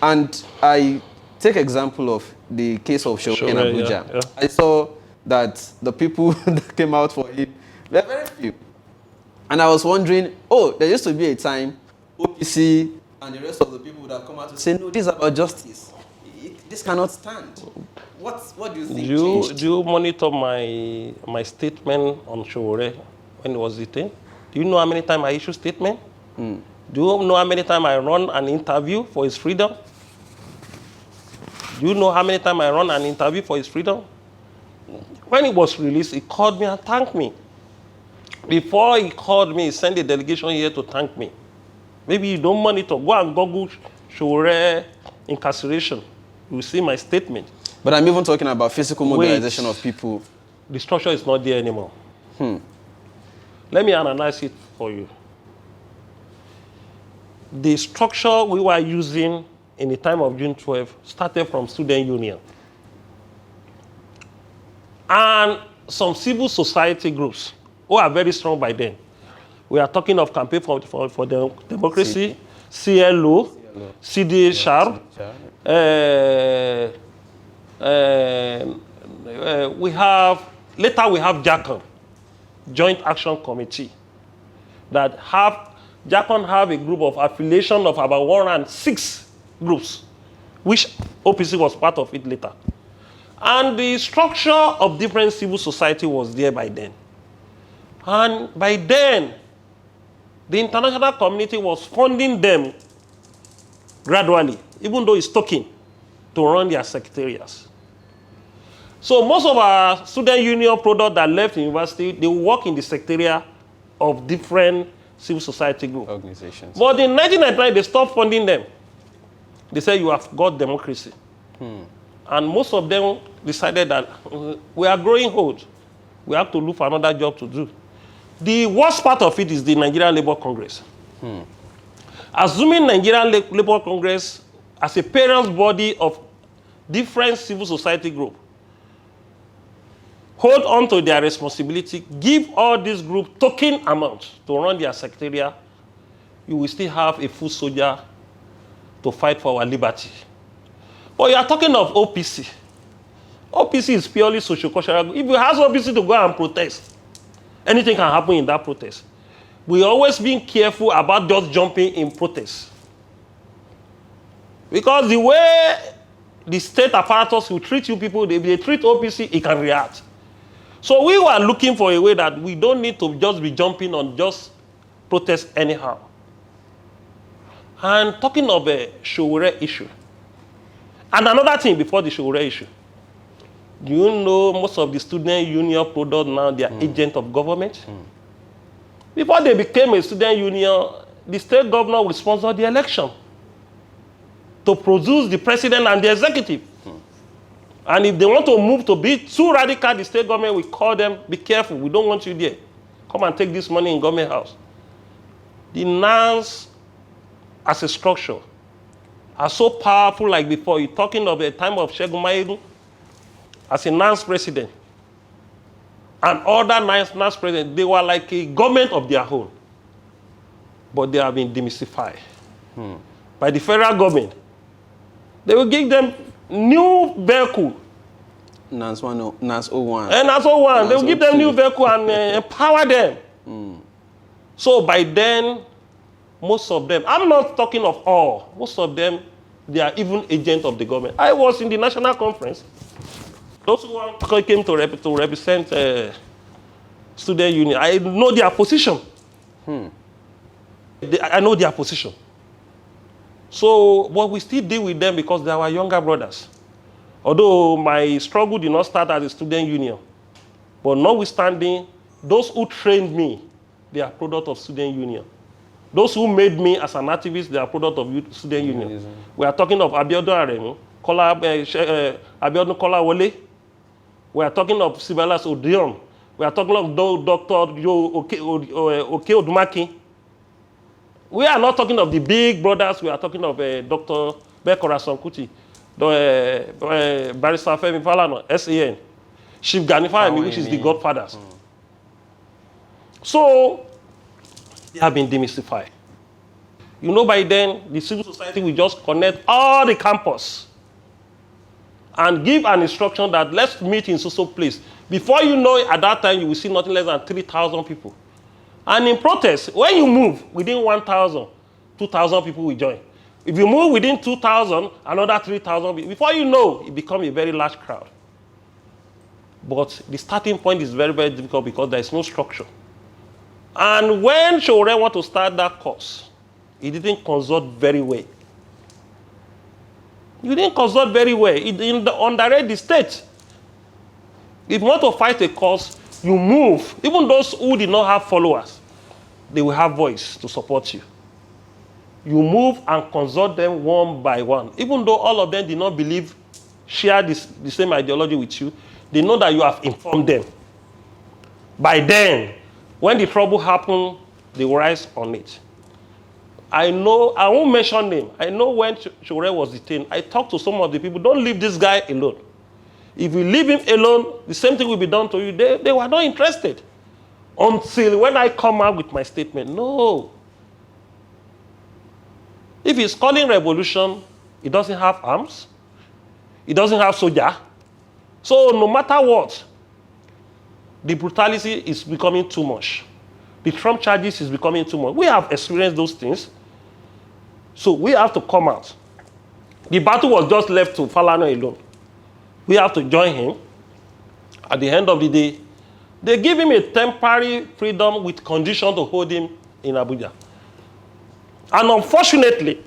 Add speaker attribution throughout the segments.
Speaker 1: And I take example of the case of Sowore in Abuja.
Speaker 2: Yeah.
Speaker 1: I saw that the people that came out for him were very few. And I was wondering, there used to be a time OPC and the rest of the people would have come out to say, no, this is about justice. This cannot stand. What do you think changed?
Speaker 2: Do you monitor my statement on Sowore when it was detained? Do you know how many times I issue statement? Do you know how many times I run an interview for his freedom? Do you know how many times I run an interview for his freedom? When it was released, he called me and thanked me. Before he called me, he sent a delegation here to thank me. Maybe you don't monitor. Go and Google Sowore incarceration. You will see my statement.
Speaker 1: But I'm even talking about physical mobilization of people.
Speaker 2: The structure is not there anymore. Let me analyze it for you. The structure we were using in the time of June12 started from student union. And some civil society groups who are very strong by then. We are talking of Campaign for Democracy, CLO, CDHR. We have JACON, Joint Action Committee, JACON have a group of affiliation of about 106 groups, which OPC was part of it later. And the structure of different civil society was there by then. And by then, the international community was funding them gradually, even though it's talking to run their secretariats. So most of our student union products that left university, they work in the secretariat of different civil society groups.
Speaker 1: Organizations.
Speaker 2: But in 1999, they stopped funding them. They said, you have got democracy. And most of them decided that we are growing old. We have to look for another job to do. The worst part of it is the Nigerian Labour Congress. Assuming Nigerian Labour Congress as a parent body of different civil society groups, hold on to their responsibility, give all these groups token amount to run their secretariat, you will still have a full soldier to fight for our liberty. But you are talking of OPC. OPC is purely socio-cultural. If you ask OPC to go and protest, anything can happen in that protest. We always been careful about just jumping in protest. Because the way the state apparatus will treat you people, if they treat OPC, it can react. So we were looking for a way that we don't need to just be jumping on just protest anyhow. And talking of a Sowore issue, and another thing before the Sowore issue, do you know most of the student union products now, they are agents of government? Before they became a student union, the state governor will sponsor the election to produce the president and the executive. And if they want to move to be too radical, the state government will call them, be careful, we don't want you there. Come and take this money in government house. The NANS as a structure are so powerful like before. You're talking of the time of Segun Mayegun as a NANS president. And other NANS presidents, they were like a government of their own. But they have been demystified by the federal government. They will give them new vehicle.
Speaker 1: NANS 01. NANS 01.
Speaker 2: And NANS 01. They will give them new vehicle and empower them. So by then, most of them, I'm not talking of all, most of them, they are even agents of the government. I was in the national conference. Those who came to represent student union, I know their position. I know their position. So, but we still deal with them because they are our younger brothers. Although my struggle did not start as a student union. But notwithstanding, those who trained me, they are product of student union. Those who made me as an activist, they are product of student union. We are talking of Abiodun Aremu, Abiodun Kolawole. We are talking of Sibalas Odion. We are talking of Dr. Oke Odumaki. We are not talking of the big brothers. We are talking of Dr. Bekorason Kuti, Barrister Femi Falana, SAN, Chief Gani, which is the godfathers. So, they have been demystified. You know, by then, the civil society will just connect all the campus and give an instruction that let's meet in so place. Before you know it, at that time, you will see nothing less than 3,000 people. And in protest, when you move within 1,000, 2,000 people will join. If you move within 2,000, another 3,000, before you know, it becomes a very large crowd. But the starting point is very, very difficult because there is no structure. And when Sowore wanted to start that course, he didn't consult very well. You didn't consult very well. It underrate the state. If you want to fight a cause, you move. Even those who did not have followers, they will have voice to support you. You move and consult them one by one. Even though all of them did not believe, share the same ideology with you, they know that you have informed them. By then, when the trouble happened, they will rise on it. I know, I won't mention name. I know when Sowore was detained, I talked to some of the people, don't leave this guy alone. If you leave him alone, the same thing will be done to you. They were not interested. Until when I come out with my statement, no. If he's calling revolution, he doesn't have arms. He doesn't have soldier. So no matter what, the brutality is becoming too much. The Trump charges is becoming too much. We have experienced those things. So we have to come out. The battle was just left to Falana alone. We have to join him. At the end of the day, they give him a temporary freedom with condition to hold him in Abuja. And unfortunately,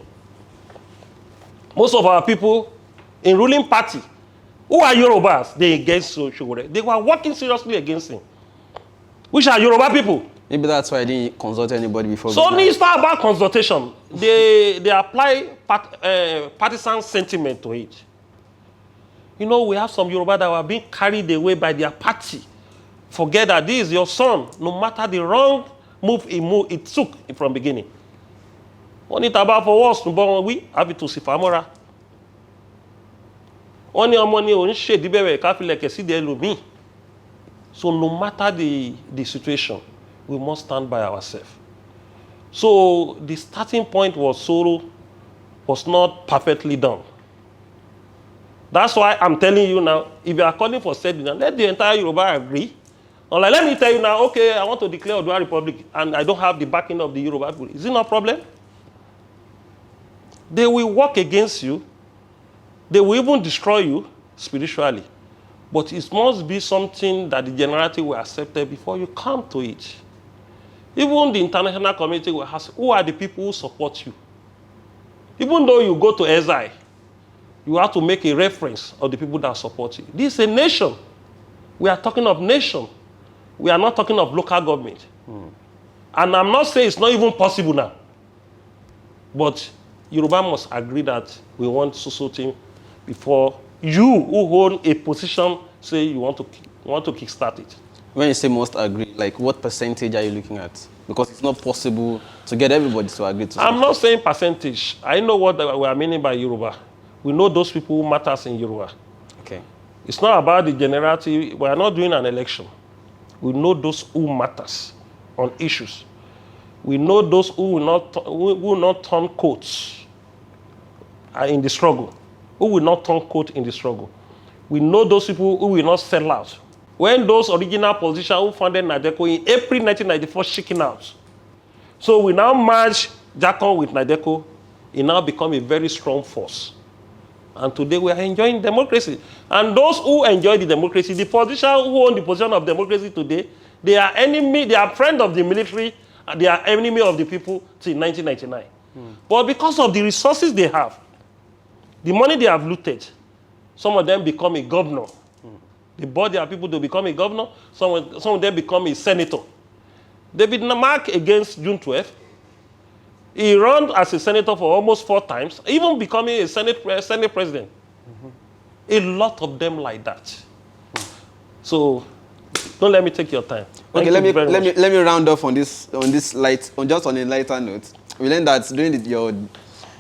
Speaker 2: most of our people in ruling party, who are Yorubas, they against Sowore. They were working seriously against him. Which are Yoruba people.
Speaker 1: Maybe that's why I didn't consult anybody before.
Speaker 2: So it's not about consultation. They apply partisan sentiment to it. You know, we have some Yoruba that were being carried away by their party. Forget that this is your son, no matter the wrong move it took from the beginning. Only about for us, we have it to see Famora. Only money on shade the baby like see the. So no matter the situation, we must stand by ourselves. So the starting point was not perfectly done. That's why I'm telling you now, if you are calling for settlement, let the entire Yoruba agree. Or like, let me tell you now, okay, I want to declare Odua Republic and I don't have the backing of the Yoruba people. Is it not a problem? They will work against you. They will even destroy you spiritually. But it must be something that the generality will accept before you come to it. Even the international community will ask, who are the people who support you? Even though you go to exile, you have to make a reference of the people that support you. This is a nation. We are talking of nation. We are not talking of local government. And I'm not saying it's not even possible now. But Yoruba must agree that we want so thing before you who own a position say you want to kickstart it.
Speaker 1: When you say must agree, like what percentage are you looking at? Because it's not possible to get everybody to agree to something.
Speaker 2: I'm not saying percentage. I know what we are meaning by Yoruba. We know those people who matters in Yoruba.
Speaker 1: Okay.
Speaker 2: It's not about the generality. We are not doing an election. We know those who matters on issues. We know those who will not turn coats in the struggle. Who will not turn coat in the struggle. We know those people who will not sell out. When those original politicians who founded Nadeco in April 1994 shaking out. So we now merge Jakon with Nadeco. It now become a very strong force. And today we are enjoying democracy. And those who enjoy the democracy, the politicians who own the position of democracy today, they are enemy, they are friend of the military, and they are enemy of the people till 1999. But because of the resources they have, the money they have looted, some of them become a governor. They bought their people to become a governor. Some of them become a senator. David Mark against June12. He ran as a senator for almost 4 times, even becoming a Senate president. A lot of them like that. So don't let me take your time.
Speaker 1: Okay, let me round off on this light, just on a lighter note. We learned that during your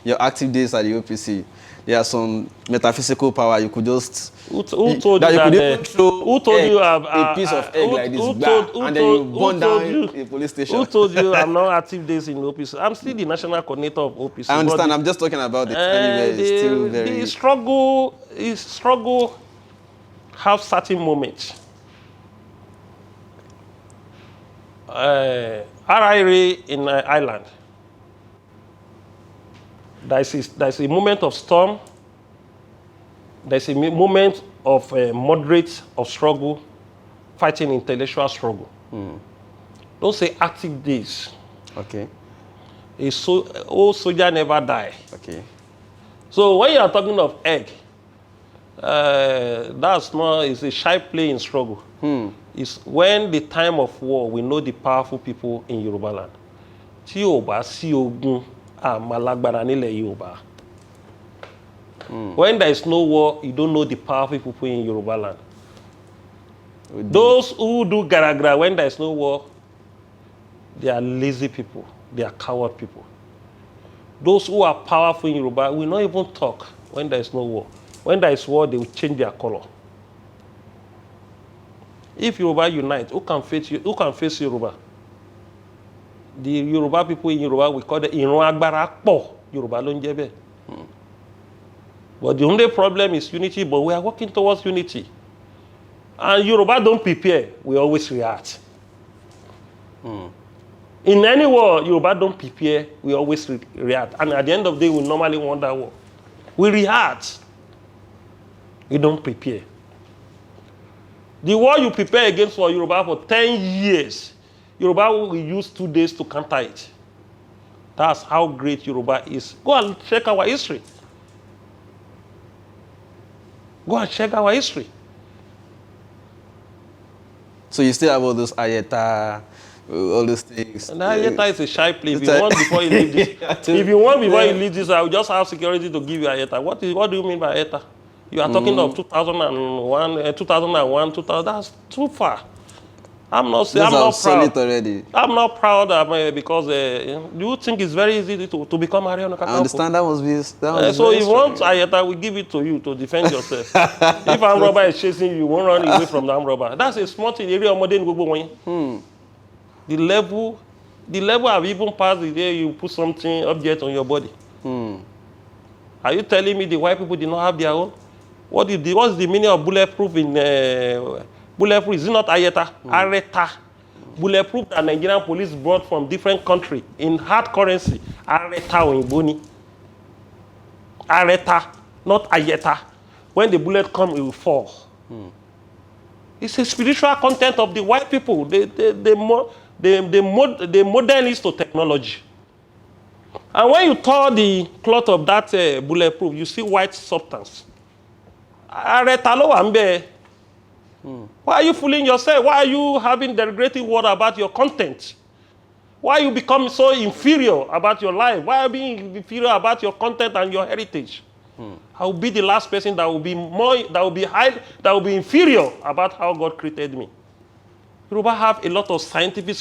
Speaker 1: your active days at the OPC, there are some metaphysical power you could just
Speaker 2: Who told
Speaker 1: that
Speaker 2: you
Speaker 1: you could
Speaker 2: that?
Speaker 1: even throw
Speaker 2: Who told
Speaker 1: egg,
Speaker 2: you
Speaker 1: a piece of egg like this, and then you burn down a police station.
Speaker 2: Who told you I'm not active days in OPC? I'm still the national coordinator of OPC.
Speaker 1: I understand. I'm just talking about the time where it's still very.
Speaker 2: The struggle have certain moments. RIRA in Ireland. There's a moment of storm. There's a moment of moderate of struggle, fighting intellectual struggle. Don't say active days.
Speaker 1: Okay.
Speaker 2: Old soldier never die.
Speaker 1: Okay.
Speaker 2: So when you are talking of egg, it's a shy play in struggle. It's when the time of war, we know the powerful people in Yoruba land. Tí o bá sí ogun, àmàlágbára nílẹ̀ Yorùbá. When there is no war, you don't know the powerful people in Yoruba land. Those who do gara when there is no war, they are lazy people. They are coward people. Those who are powerful in Yoruba will not even talk when there is no war. When there is war, they will change their color. If Yoruba unite, who can face Yoruba? The Yoruba people in Yoruba, we call it Ìran agbára pọ̀. Yoruba ló ń jẹ́ bẹ́ẹ̀. But the only problem is unity, but we are working towards unity. And Yoruba don't prepare, we always react. In any war, Yoruba don't prepare, we always react. And at the end of the day, we normally won that war. We react. We don't prepare. The war you prepare against for Yoruba for 10 years, Yoruba will use 2 days to counter it. That's how great Yoruba is. Go and check our history. Go and check our history.
Speaker 1: So you still have all those ayeta, all those things.
Speaker 2: And ayeta is a shy play. If you want before you leave this, I will just have security to give you ayeta. What do you mean by ayeta? You are talking of 2001, 2000. That's too far. I'm not proud.
Speaker 1: Already.
Speaker 2: I'm not proud because do you think it's very easy to become Ariana Kakamfo?
Speaker 1: I understand that was
Speaker 2: so if you want ayeta, we give it to you to defend yourself. If armed robber is chasing you, you won't run away from the armed robber. That's a small thing. The level have even passed the day you put object on your body. Are you telling me the white people did not have their own? What's the meaning of bulletproof in bulletproof? Is it not ayeta? Areta. Bulletproof that Nigerian police brought from different countries in hard currency. Areta or Iboni. Areta, not ayeta. When the bullet comes, it will fall. It's a spiritual content of the white people. They modernist to technology. And when you tore the cloth of that bulletproof, you see white substance. Areta lo wa nbe. Why are you fooling yourself? Why are you having derogatory word about your content? Why are you becoming so inferior about your life? Why are you being inferior about your content and your heritage? I will be the last person that will be inferior about how God created me. Yoruba have a lot of scientific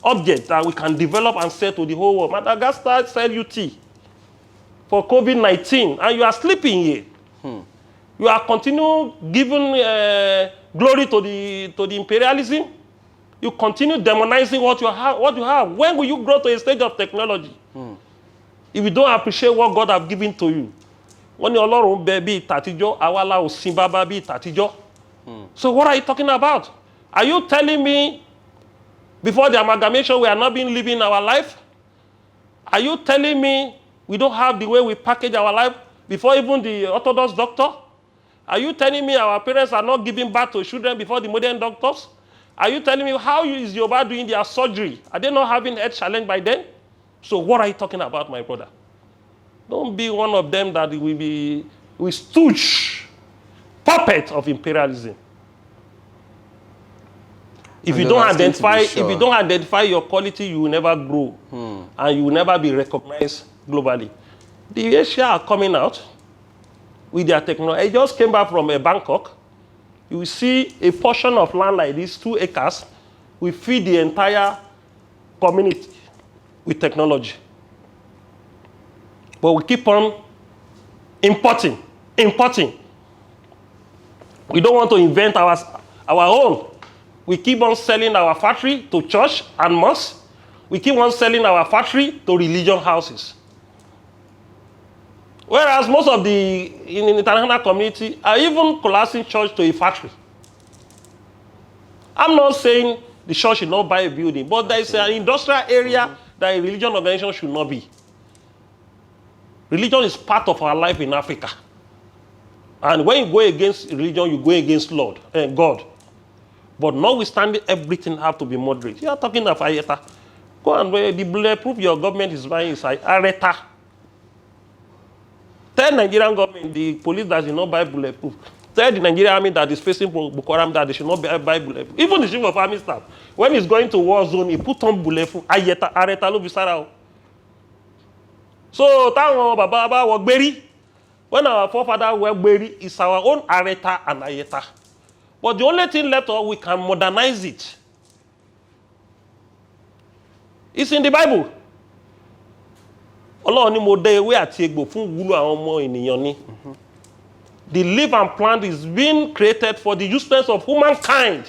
Speaker 2: objects that we can develop and sell to the whole world. Madagascar sell you tea for COVID-19, and you are sleeping here. You are continuing giving glory to the imperialism. You continue demonizing what you have. When will you grow to a stage of technology? If you don't appreciate what God has given to you, when your Lord be tatijo, awala osimbaba be tatijo. So what are you talking about? Are you telling me before the amalgamation we are not being living our life? Are you telling me we don't have the way we package our life before even the Orthodox doctor? Are you telling me our parents are not giving birth to children before the modern doctors? Are you telling me how is Yoruba doing their surgery? Are they not having health challenge by then? So what are you talking about, my brother? Don't be one of them that will stooge, puppet of imperialism. If you don't identify your quality, you will never grow, and you will never be recognized globally. The Asia are coming out with their technology. I just came back from Bangkok. You will see a portion of land like this, 2 acres, we feed the entire community with technology. But we keep on importing. We don't want to invent our own. We keep on selling our factory to church and mosque. We keep on selling our factory to religion houses. Whereas most of in the international community are even collapsing church to a factory. I'm not saying the church should not buy a building, but there is an industrial area that a religion organization should not be. Religion is part of our life in Africa. And when you go against religion, you go against God. But notwithstanding, everything have to be moderate. You are talking of Ayeta. Go and the bulletproof your government is buying is Ayeta. Tell Nigerian government, the police that should not buy bulletproof. Tell the Nigerian army that is facing Boko Haram that they should not buy bulletproof. Even the chief of army staff, when he's going to war zone, he put on bulletproof. Ayeta, Areta, lo bisara. So, Baba Wagberi, when our forefathers were buried, it's our own Areta and Ayeta. But the only thing left we can modernize it. It's in the Bible. The live and plant is being created for the useless of humankind.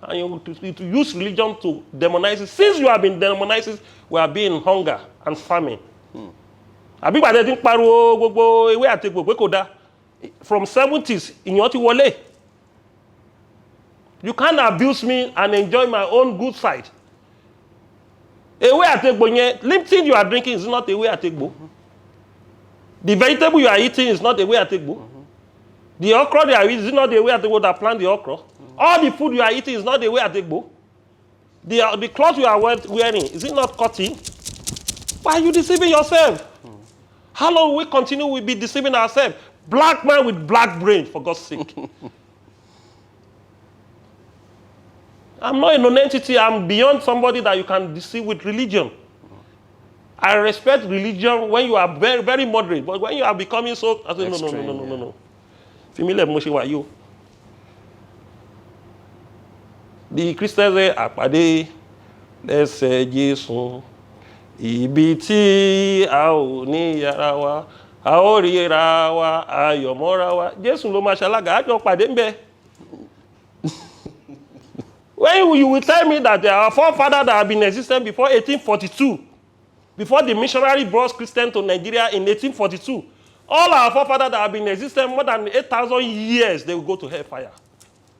Speaker 2: And you to use religion to demonize it. Since you have been demonized, we are being hunger and famine. From 70s, in your wale. You can't abuse me and enjoy my own good side. A way I take lipton you are drinking is not a way I take bo. The vegetable you are eating is not a way I take bo. The okra you are eating is not the way I take bo that plant the okra. All the food you are eating is not the way I take bo. The clothes you are wearing, is it not cotton? Why are you deceiving yourself? How long will we continue to be deceiving ourselves? Black man with black brain, for God's sake. I'm not a non-entity. I'm beyond somebody that you can deceive with religion. I respect religion when you are very, very moderate. But when you are becoming so, I say, no. Familiar emotion with you. The Christians say, Apade, let's say, Jesus. Ibi tí a ò ní yàrá wa, a ó ríra wa, ayọ̀ mọ́ra wa. Jésù ló máa ṣalága, á jọ pàdé ńbẹ̀. When you will tell me that there are forefathers that have been existent before 1842, before the missionary brought Christians to Nigeria in 1842, all our forefathers that have been existent more than 8,000 years, they will go to hellfire.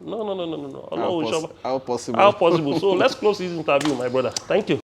Speaker 2: No.
Speaker 1: How possible?
Speaker 2: How possible? So let's close this interview, my brother. Thank you.